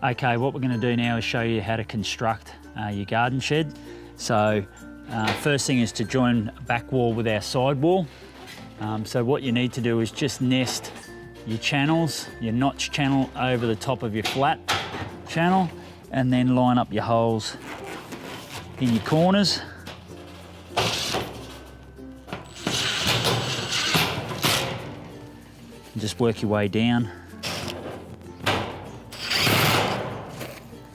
Okay, what we're going to do now is show you how to construct your garden shed. So first thing is to join back wall with our side wall. So what you need to do is just nest your channels, your notch channel over the top of your flat channel, and then line up your holes in your corners. And just work your way down.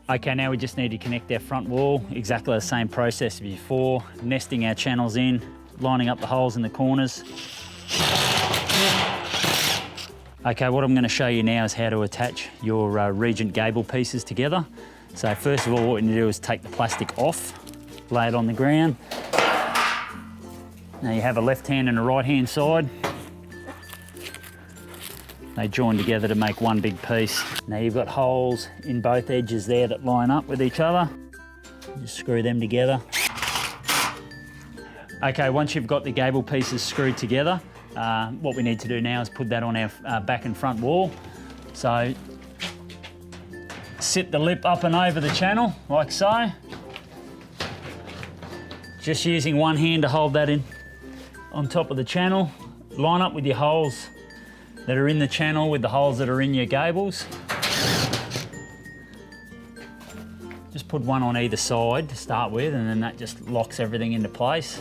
Okay, now we just need to connect our front wall, exactly the same process as before, nesting our channels in, lining up the holes in the corners. Okay, what I'm going to show you now is how to attach your Regent gable pieces together. So first of all, what we need to do is take the plastic off, lay it on the ground. Now you have a left hand and a right hand side. They join together to make one big piece. Now you've got holes in both edges there that line up with each other. Just screw them together. Okay, once you've got the gable pieces screwed together, what we need to do now is put that on our back and front wall. So sit the lip up and over the channel, like so. Just using one hand to hold that in on top of the channel. Line up with your holes that are in the channel with the holes that are in your gables. Just put one on either side to start with, and then that just locks everything into place.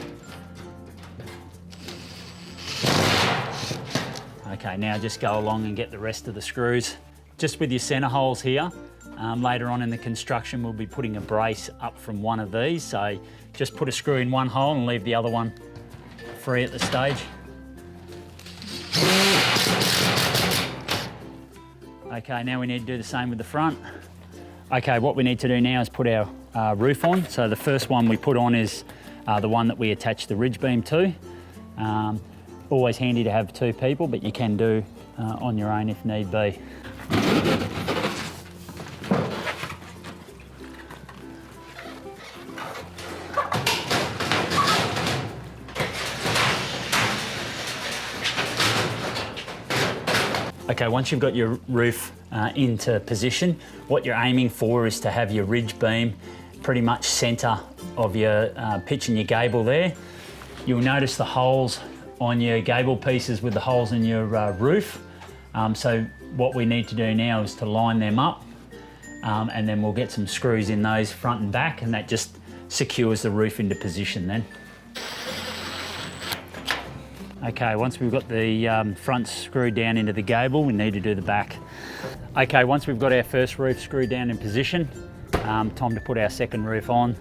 Okay, now just go along and get the rest of the screws. Just with your center holes here, later on in the construction we'll be putting a brace up from one of these, so just put a screw in one hole and leave the other one free at the stage. Okay, now we need to do the same with the front. Okay, what we need to do now is put our roof on. So the first one we put on is the one that we attach the ridge beam to. Always handy to have two people, but you can do on your own if need be. Okay, once you've got your roof into position, what you're aiming for is to have your ridge beam pretty much centre of your pitch and your gable there. You'll notice the holes on your gable pieces with the holes in your roof. So what we need to do now is to line them up, and then we'll get some screws in those front and back, and that just secures the roof into position then. Okay, once we've got the front screwed down into the gable, we need to do the back. Okay, once we've got our first roof screwed down in position, time to put our second roof on.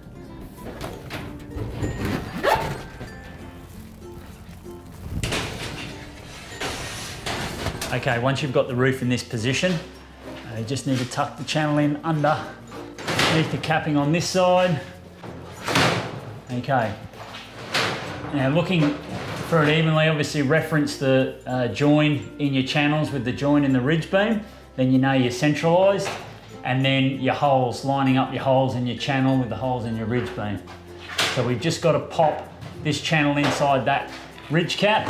Okay, once you've got the roof in this position, you just need to tuck the channel in underneath the capping on this side. Okay, now looking for it evenly, obviously reference the join in your channels with the join in the ridge beam, then you know you're centralised, and then your holes, lining up your holes in your channel with the holes in your ridge beam. So we've just got to pop this channel inside that ridge cap.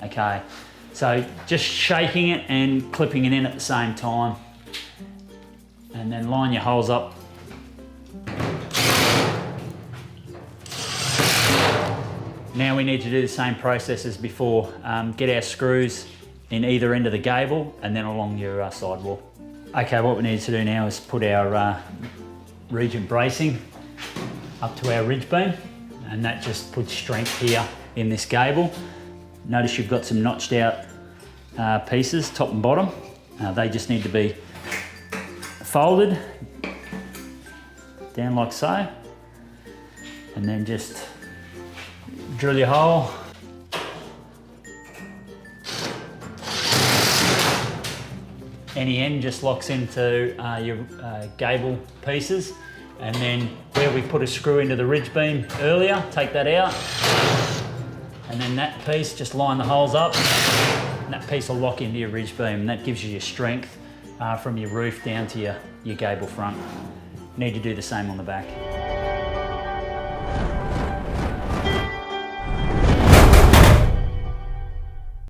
Okay, so just shaking it and clipping it in at the same time, and then line your holes up. Now we need to do the same process as before. Get our screws in either end of the gable and then along your sidewall. Okay, what we need to do now is put our Regent bracing up to our ridge beam, and that just puts strength here in this gable. Notice you've got some notched out pieces, top and bottom. They just need to be folded down like so, and then just drill your hole. Any end just locks into your gable pieces, and then where we put a screw into the ridge beam earlier, take that out, and then that piece, just line the holes up, and that piece will lock into your ridge beam, and that gives you your strength from your roof down to your gable front. Need to do the same on the back.